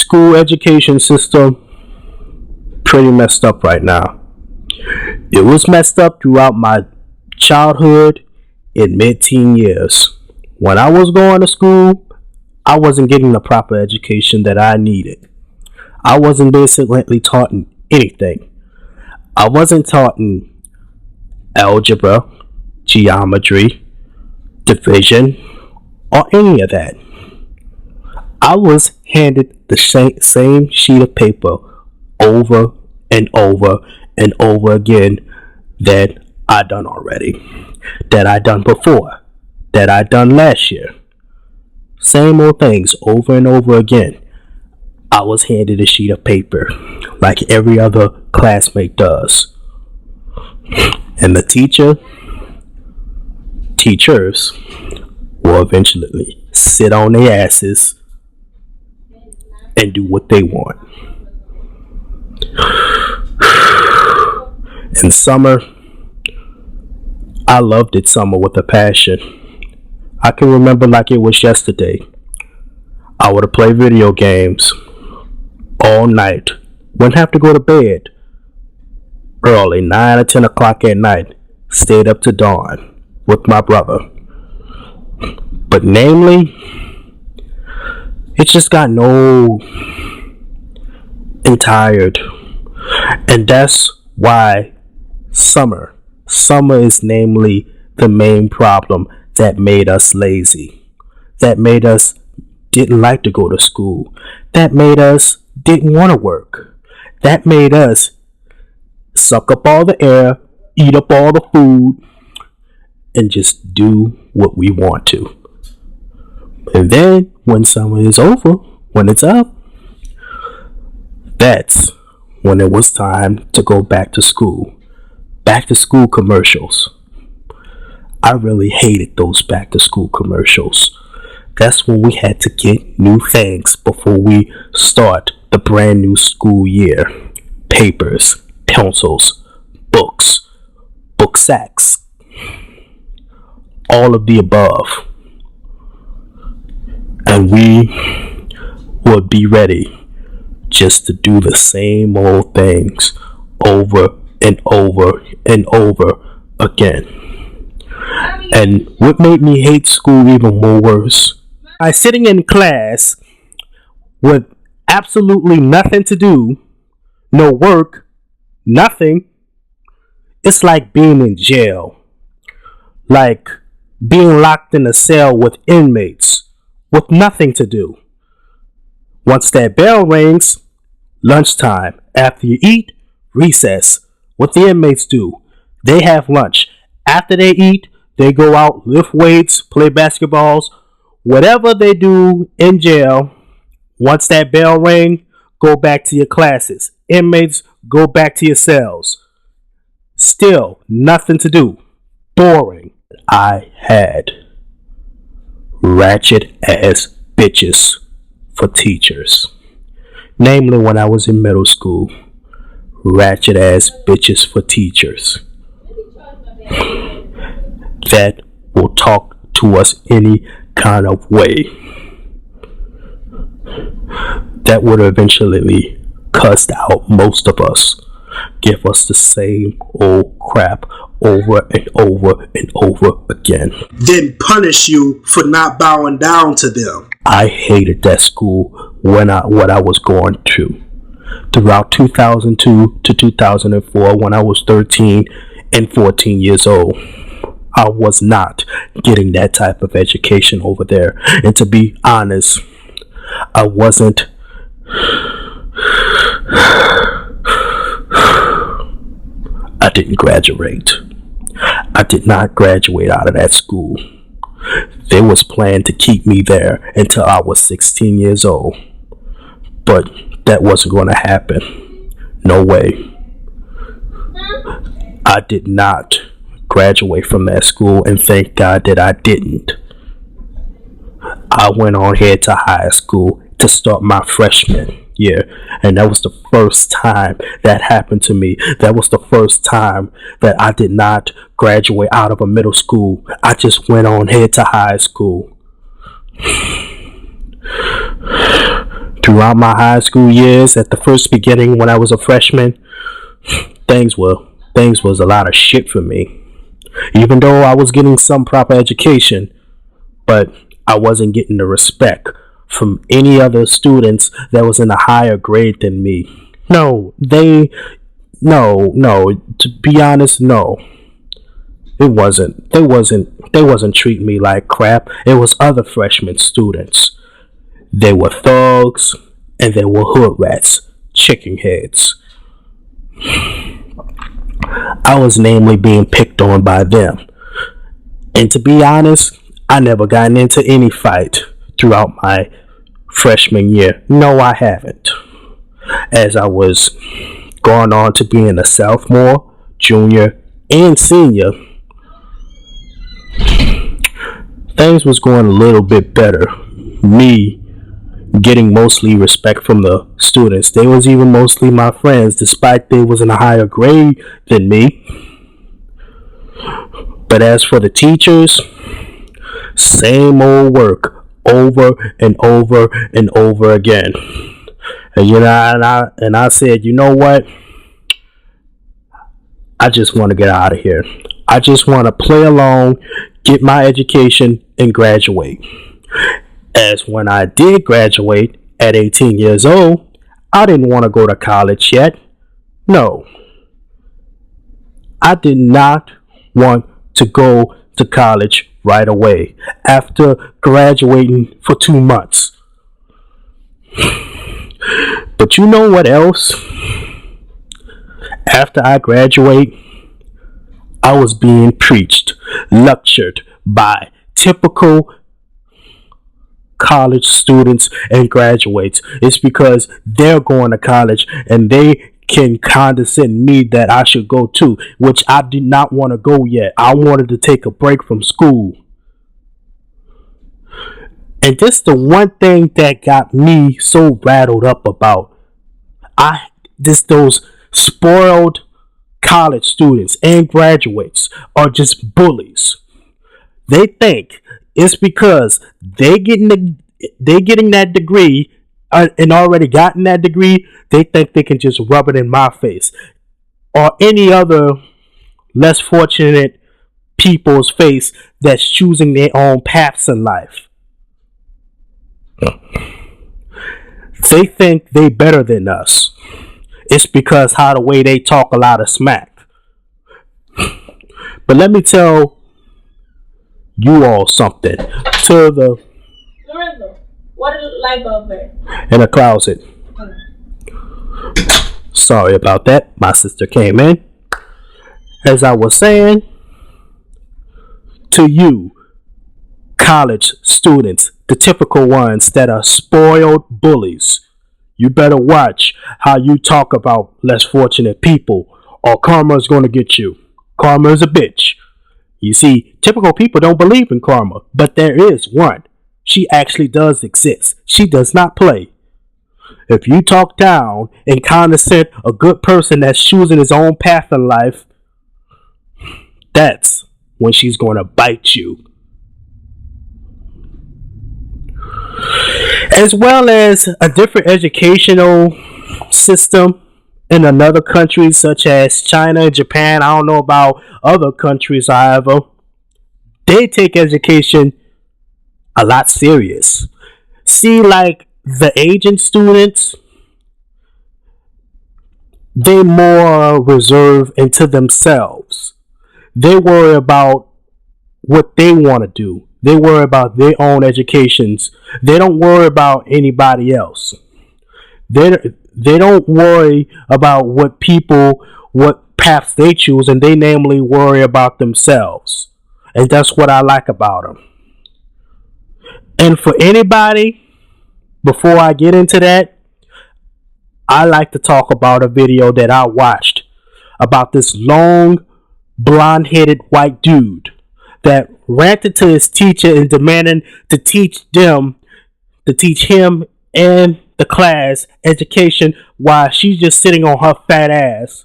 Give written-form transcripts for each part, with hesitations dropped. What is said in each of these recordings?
school education system pretty messed up right now. It was messed up throughout my childhood and mid-teen years. When I was going to school, I wasn't getting the proper education that I needed. I wasn't basically taught anything. I wasn't taught in algebra, geometry, division, or any of that. I was handed the same sheet of paper over and over and over again that I done already, that I done before, that I done last year. Same old things over and over again. I was handed a sheet of paper like every other classmate does. And the teachers will eventually sit on their asses and do what they want. In summer, I loved it summer with a passion. I can remember like it was yesterday. I would play video games all night. Wouldn't have to go to bed early, 9 or 10 o'clock at night. Stayed up to dawn with my brother. But namely, it just got old and tired. And that's why summer is namely the main problem that made us lazy, that made us didn't like to go to school, that made us didn't want to work, that made us suck up all the air, eat up all the food, and just do what we want to. And then when summer is over, when it's up, that's when it was time to go back to school. Back to school commercials. I really hated those back to school commercials. That's when we had to get new things before we start the brand new school year. Papers, pencils, books, book sacks, all of the above. And we would be ready just to do the same old things over and over and over again. And what made me hate school even more worse, I sitting in class with absolutely nothing to do, no work, nothing. It's like being in jail, like being locked in a cell with inmates with nothing to do. Once that bell rings, lunchtime. After you eat, recess. What the inmates do, they have lunch. After they eat, they go out, lift weights, play basketballs, whatever they do in jail. Once that bell rings, go back to your classes. Inmates, go back to your cells. Still, nothing to do. Boring. I had ratchet ass bitches for teachers. Namely, when I was in middle school, ratchet ass bitches for teachers that will talk to us any kind of way, that would eventually cuss out most of us, give us the same old crap over and over and over again, then punish you for not bowing down to them. I hated that school what I was going through throughout 2002 to 2004 when I was 13 and 14 years old. I was not getting that type of education over there. And to be honest, I wasn't I didn't graduate. I did not graduate out of that school. They was planning to keep me there until I was 16 years old. But that wasn't going to happen. No way. I did not graduate from that school, and thank God that I didn't. I went on here to high school to start my freshman year, and that was the first time that happened to me. That was the first time that I did not graduate out of a middle school. I just went on here to high school. Throughout my high school years, at the first beginning when I was a freshman, things was a lot of shit for me. Even though I was getting some proper education, but I wasn't getting the respect from any other students that was in a higher grade than me. No, to be honest, no. It wasn't. They wasn't treating me like crap. It was other freshman students. They were thugs and they were hood rats, chicken heads. I was namely being picked on by them. And to be honest, I never gotten into any fight throughout my freshman year. No, I haven't. As I was going on to being a sophomore, junior, and senior, things was going a little bit better. Me getting mostly respect from the students. They was even mostly my friends, despite they was in a higher grade than me. But as for the teachers, same old work over and over and over again. And I said, you know what? I just want to get out of here. I just want to play along, get my education, and graduate. As when I did graduate at 18 years old, I didn't want to go to college yet. No. I did not want to go to college right away after graduating for 2 months. But you know what else? After I graduate, I was being preached, lectured by typical college students and graduates. It's because they're going to college and they can condescend me that I should go too, which I did not want to go yet. I wanted to take a break from school. And this the one thing that got me so rattled up about. Those spoiled college students and graduates are just bullies. They think it's because they getting that degree and already gotten that degree, they think they can just rub it in my face or any other less fortunate people's face that's choosing their own paths in life. They think they better than us. It's because how the way they talk a lot of smack. But let me tell you all something. To the Lorenzo, what is it like up there? In a closet. Sorry about that. My sister came in. As I was saying, to you, college students, the typical ones that are spoiled bullies, you better watch how you talk about less fortunate people, or karma is going to get you. Karma is a bitch. You see, typical people don't believe in karma, but there is one. She actually does exist. She does not play. If you talk down and condescend a good person that's choosing his own path in life, that's when she's going to bite you. As well as a different educational system in another countries such as China and Japan. I don't know about other countries, however. They take education a lot serious. See, like the Asian students, they more reserved into themselves. They worry about what they want to do. They worry about their own educations. They don't worry about anybody else. They don't worry about what paths they choose, and they namely worry about themselves. And that's what I like about them. And for anybody, before I get into that, I like to talk about a video that I watched about this long, blonde-headed white dude that ranted to his teacher and demanding to teach him and the class education while she's just sitting on her fat ass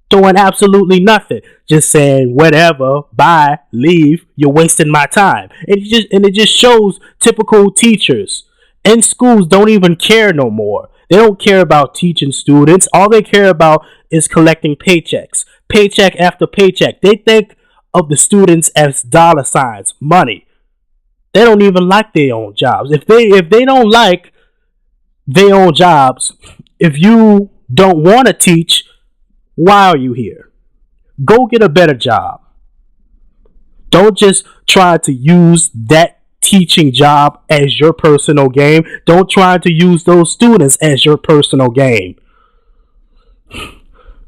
doing absolutely nothing, just saying whatever, bye, leave, you're wasting my time. And it just shows typical teachers And schools don't even care no more. They don't care about teaching students. All they care about is collecting paychecks, paycheck after paycheck. They think of the students as dollar signs, money. They don't even like their own jobs. If they don't like their own jobs, if you don't want to teach, why are you here? Go get a better job. Don't just try to use that teaching job as your personal game. Don't try to use those students as your personal game.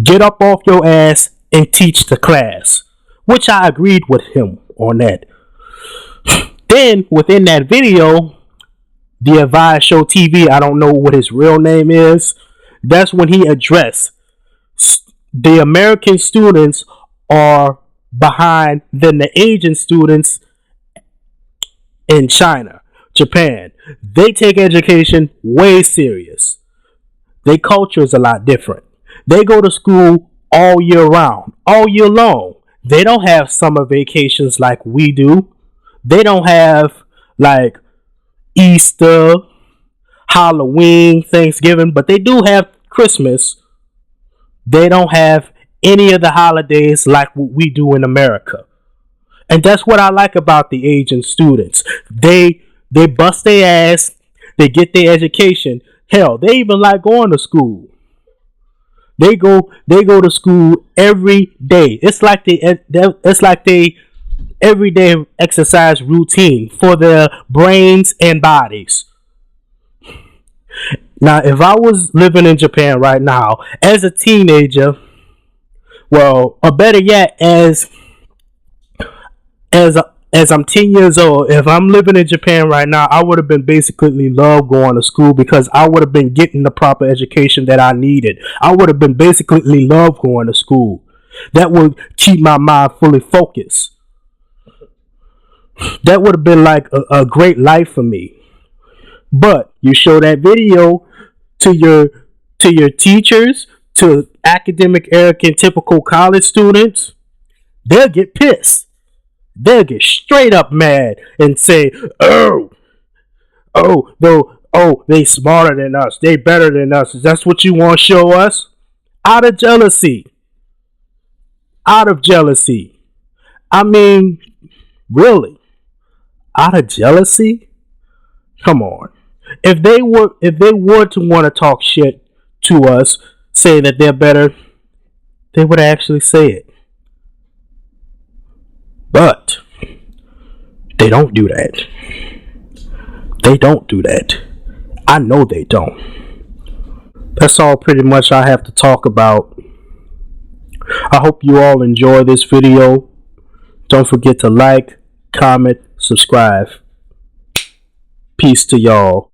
Get up off your ass and teach the class. Which I agreed with him on that. Then within that video, the Advise Show TV, I don't know what his real name is. That's when he addressed the American students are behind than the Asian students in China, Japan. They take education way serious. Their culture is a lot different. They go to school all year round, all year long. They don't have summer vacations like we do. They don't have like Easter, Halloween, Thanksgiving, but they do have Christmas. They don't have any of the holidays like what we do in America. And that's what I like about the Asian students. They bust their ass, they get their education. Hell, they even like going to school. They go to school every day. It's like they everyday exercise routine for their brains and bodies. Now, if I was living in Japan right now as a teenager, well, or better yet, as I'm 10 years old, if I'm living in Japan right now, I would have been basically love going to school because I would have been getting the proper education that I needed. I would have been basically love going to school. That would keep my mind fully focused. That would have been like a great life for me. But you show that video to your teachers, to academic arrogant typical college students, they'll get pissed. They'll get straight up mad and say, they smarter than us, they better than us. Is that what you want to show us? Out of jealousy. I mean, really? Out of jealousy? Come on. If they were to want to talk shit to us, say that they're better, they would actually say it. But they don't do that. They don't do that. I know they don't. That's all pretty much I have to talk about. I hope you all enjoy this video. Don't forget to like, comment, subscribe. Peace to y'all.